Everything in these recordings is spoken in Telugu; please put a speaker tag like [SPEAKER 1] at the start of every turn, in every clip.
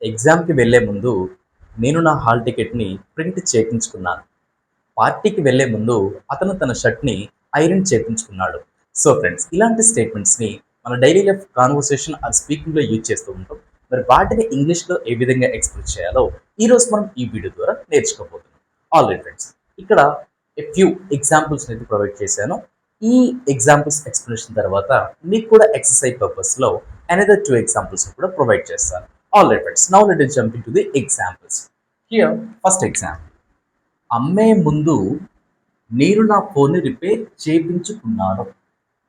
[SPEAKER 1] ఎగ్జామ్‌కి వెళ్ళే ముందు నేను నా హాల్ టికెట్‌ని ప్రింట్ చేపించుకున్నాను. పార్టీకి వెళ్ళే ముందు అతను తన షర్ట్‌ని ఐరన్ చేపించుకున్నాడు. సో ఫ్రెండ్స్, ఇలాంటి స్టేట్మెంట్స్‌ని మన డైలీ లైఫ్ కాన్వర్సేషన్ ఆర్ స్పీకింగ్‌లో యూజ్ చేస్తూ ఉంటాం. మరి వాటిని ఇంగ్లీష్‌లో ఏ విధంగా ఎక్స్‌ప్రెస్ చేయాలో ఈరోజు మనం ఈ వీడియో ద్వారా నేర్చుకోబోతున్నాం. ఆల్రైట్ ఫ్రెండ్స్, ఇక్కడ ఫ్యూ ఎగ్జాంపుల్స్‌ని అయితే ప్రొవైడ్ చేశాను. ఈ ఎగ్జాంపుల్స్ ఎక్స్‌ప్లనేషన్ తర్వాత మీకు కూడా ఎక్సర్సైజ్ పర్పస్‌లో అనదర్ 2 ఎగ్జాంపుల్స్‌ని కూడా ప్రొవైడ్ చేస్తాను. Alright friends, now let us jump into the examples. Here, first example. అమ్మే ముందు నేను నా ఫోన్ని రిపేర్ చేయించుకున్నాను.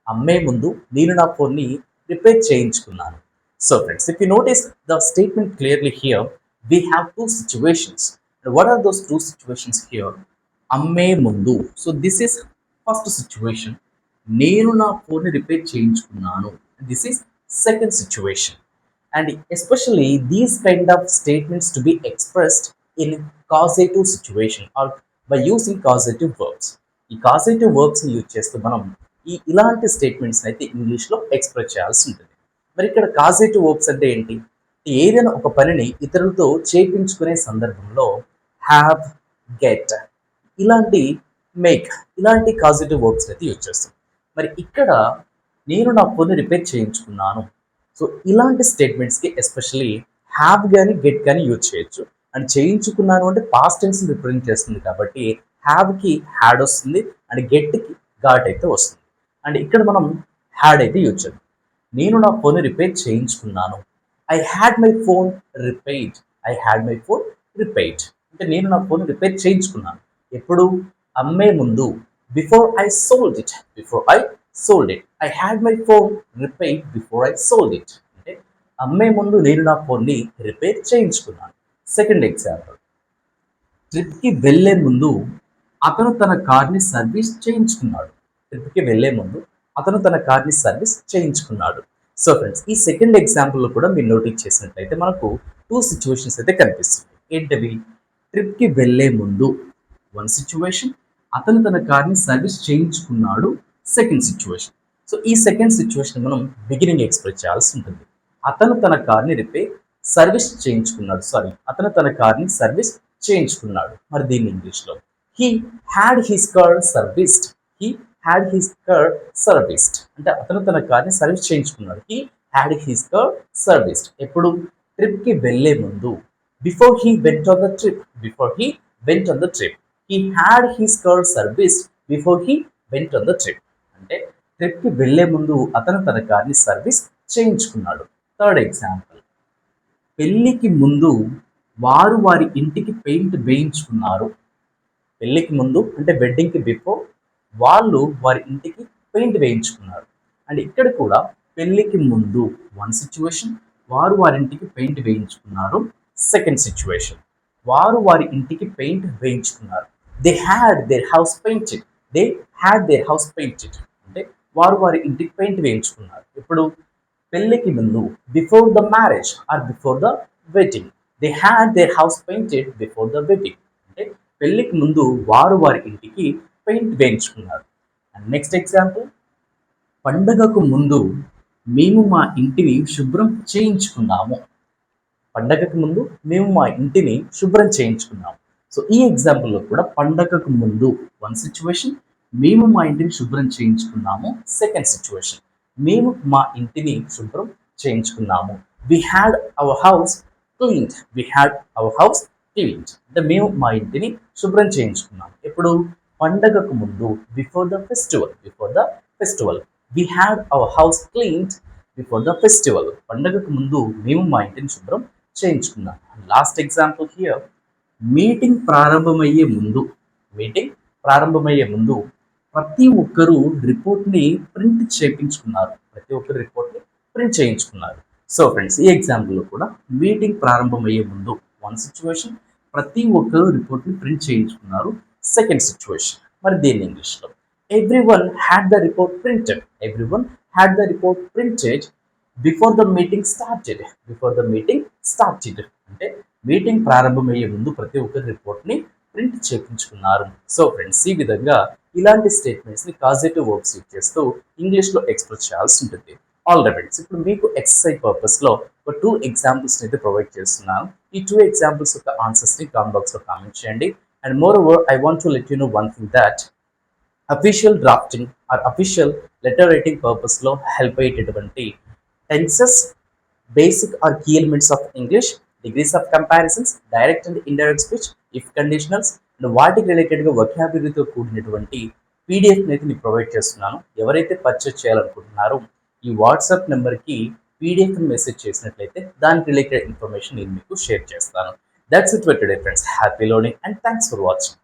[SPEAKER 1] అమ్మే ముందు నేను నా ఫోన్ని రిపేర్ చేయించుకున్నాను. So friends, if you notice the statement clearly here, we have two situations. And what are those two situations here? అమ్మే ముందు. So this is first situation. నేను నా ఫోన్ని రిపేర్ చేయించుకున్నాను. This is second situation. And especially these kind of statements to be expressed in causative situation or by using causative verbs. ఈ causative verbs ని యూజ్ చేస్తూ మనం ఇలాంటి స్టేట్మెంట్స్ అయితే ఇంగ్లీష్లో ఎక్స్ప్రెస్ చేయాల్సి ఉంటుంది. మరి ఇక్కడ causative verbs అంటే ఏంటి? ఏదైనా ఒక పనిని ఇతరులతో చేయించుకునే సందర్భంలో హ్యావ్, గెట్, ఇలాంటి మేక్, ఇలాంటి causative verbs అయితే యూజ్ చేస్తాం. మరి ఇక్కడ నేను నా ఫోన్ని రిపేర్ చేయించుకున్నాను. సో ఇలాంటి స్టేట్మెంట్స్కి ఎస్పెషల్లీ హ్యావ్ కానీ గెట్ కానీ యూజ్ చేయొచ్చు. అండ్ చేయించుకున్నాను అంటే పాస్ట్ టెన్స్ని రిప్రజెంట్ చేస్తుంది కాబట్టి హ్యావ్కి హ్యాడ్ వస్తుంది అండ్ గెట్కి గాట్ అయితే వస్తుంది. అండ్ ఇక్కడ మనం హ్యాడ్ అయితే యూజ్ చేద్దాం. నేను నా ఫోన్ రిపేర్ చేయించుకున్నాను. I had my phone repaired. I had my phone repaired అంటే నేను నా ఫోన్ రిపేర్ చేయించుకున్నాను. ఎప్పుడు? అమ్మే ముందు. Before I sold it. Before I sold it. I had my phone repaired before I sold it. అంటే అమ్మే ముందు నేను నా ఫోన్ని రిపేర్ చేయించుకున్నాను. సెకండ్ ఎగ్జాంపుల్, ట్రిప్కి వెళ్ళే ముందు అతను తన కార్ని సర్వీస్ చేయించుకున్నాడు. ట్రిప్కి వెళ్ళే ముందు అతను తన కార్ని సర్వీస్ చేయించుకున్నాడు. సో ఫ్రెండ్స్, ఈ సెకండ్ ఎగ్జాంపుల్లో కూడా మీరు నోటీస్ చేసినట్లయితే మనకు టూ సిచ్యువేషన్స్ అయితే కనిపిస్తుంది. ఏంటవి? ట్రిప్కి వెళ్ళే ముందు వన్ సిచ్యువేషన్, అతను తన కార్ని సర్వీస్ చేయించుకున్నాడు సెకండ్ సిచ్యువేషన్. సో ఈ సెకండ్ సిచ్యువేషన్ మనం బిగినింగ్ ఎక్స్ప్రెస్ చేయాల్సి ఉంటుంది. అతను తన కార్ని సర్వీస్ చేయించుకున్నాడు. అతను తన కార్ని సర్వీస్ చేయించుకున్నాడు. మరి దీన్ని ఇంగ్లీష్లో he had his car serviced. He had his car serviced అంటే అతను తన కార్ని సర్వీస్ చేయించుకున్నాడు. He had his car serviced. ఎప్పుడు? ట్రిప్కి వెళ్ళే ముందు. Before he went on the trip. Before he went on the trip. He had his car serviced before he went on the trip. అంటే ట్రిప్కి వెళ్ళే ముందు అతను తన కార్ని సర్వీస్ చేయించుకున్నాడు. థర్డ్ ఎగ్జాంపుల్, పెళ్ళికి ముందు వారు వారి ఇంటికి పెయింట్ వేయించుకున్నారు. పెళ్ళికి ముందు అంటే వెడ్డింగ్కి బిఫోర్ వాళ్ళు వారి ఇంటికి పెయింట్ వేయించుకున్నారు. అండ్ ఇక్కడ కూడా పెళ్ళికి ముందు వన్ సిచ్యువేషన్, వారు వారి ఇంటికి పెయింట్ వేయించుకున్నారు సెకండ్ సిచ్యువేషన్. వారు వారి ఇంటికి పెయింట్ వేయించుకున్నారు. They had their house painted. They had their house painted అంటే వారు వారి ఇంటికి పెయింట్ వేయించుకున్నారు. ఇప్పుడు పెళ్ళికి ముందు before the marriage or before the wedding. They had their house painted before the wedding అంటే పెళ్ళికి ముందు వారు వారి ఇంటికి పెయింట్ వేయించుకున్నారు. అండ్ నెక్స్ట్ ఎగ్జాంపుల్, పండగకు ముందు మేము మా ఇంటిని శుభ్రం చేయించుకున్నాము. పండగకు ముందు మేము మా ఇంటిని శుభ్రం చేయించుకున్నాము. సో ఈ ఎగ్జాంపుల్లో కూడా పండగకు ముందు వన్ సిచ్యువేషన్, మేము మా ఇంటిని శుభ్రం చేయించుకున్నాము సెకండ్ సిచ్యువేషన్. మేము మా ఇంటిని శుభ్రం చేయించుకున్నాము. We had our house cleaned. We had our house cleaned అంటే మేము మా ఇంటిని శుభ్రం చేయించుకున్నాము. ఎప్పుడు? పండగకు ముందు before the festival. Before the festival we had our house cleaned before the festival. పండగకు ముందు మేము మా ఇంటిని శుభ్రం చేయించుకున్నాం. లాస్ట్ ఎగ్జాంపుల్ హియర్, మీటింగ్ ప్రారంభమయ్యే ముందు. మీటింగ్ ప్రారంభమయ్యే ముందు ప్రతి ఒక్కరూ రిపోర్ట్ని ప్రింట్ చేయించుకున్నారు. ప్రతి ఒక్కరు రిపోర్ట్ని ప్రింట్ చేయించుకున్నారు. సో ఫ్రెండ్స్, ఈ ఎగ్జాంపుల్లో కూడా మీటింగ్ ప్రారంభమయ్యే ముందు వన్ సిచ్యువేషన్, ప్రతి ఒక్కరు రిపోర్ట్ని ప్రింట్ చేయించుకున్నారు సెకండ్ సిచ్యువేషన్. మరి దీన్ని ఇంగ్లీష్లో every one had the report printed. Every one had the report printed before the meeting started. Before the meeting started అంటే మీటింగ్ ప్రారంభమయ్యే ముందు ప్రతి ఒక్కరు రిపోర్ట్ని ప్రింట్ చేయించుకున్నారు. సో ఫ్రెండ్స్, ఈ విధంగా ఇలాంటి స్టేట్మెంట్స్ని కాజిటివ్ వర్బ్స్ యూజ్ చేస్తూ ఇంగ్లీష్లో ఎక్స్ప్రెస్ చేయాల్సి ఉంటుంది. ఆల్ రైట్ ఫ్రెండ్స్, ఇప్పుడు మీకు ఎక్సర్సైజ్ పర్పస్లో ఒక 2 ఎగ్జాంపుల్స్ని అయితే ప్రొవైడ్ చేస్తున్నాను. ఈ 2 ఎగ్జాంపుల్స్ యొక్క ఆన్సర్స్ని కామెంట్ బాక్స్లో కామెంట్ చేయండి. And moreover I want to let you know one thing that official drafting or official letter writing పర్పస్లో హెల్ప్ అయ్యేటటువంటి tenses, basic or key elements of English, degrees of comparisons, direct and indirect speech, if conditionals and వాటికి రిలేటెడ్గా వొకాబులరీతో కూడినటువంటి పీడిఎఫ్ని అయితే మీకు ప్రొవైడ్ చేస్తున్నాను. ఎవరైతే పర్చేస్ చేయాలనుకుంటున్నారో ఈ వాట్సాప్ నెంబర్కి పీడిఎఫ్ని మెసేజ్ చేసినట్లయితే దానికి రిలేటెడ్ ఇన్ఫర్మేషన్ నేను మీకు షేర్ చేస్తాను. That's it for today friends. Happy learning and thanks for watching.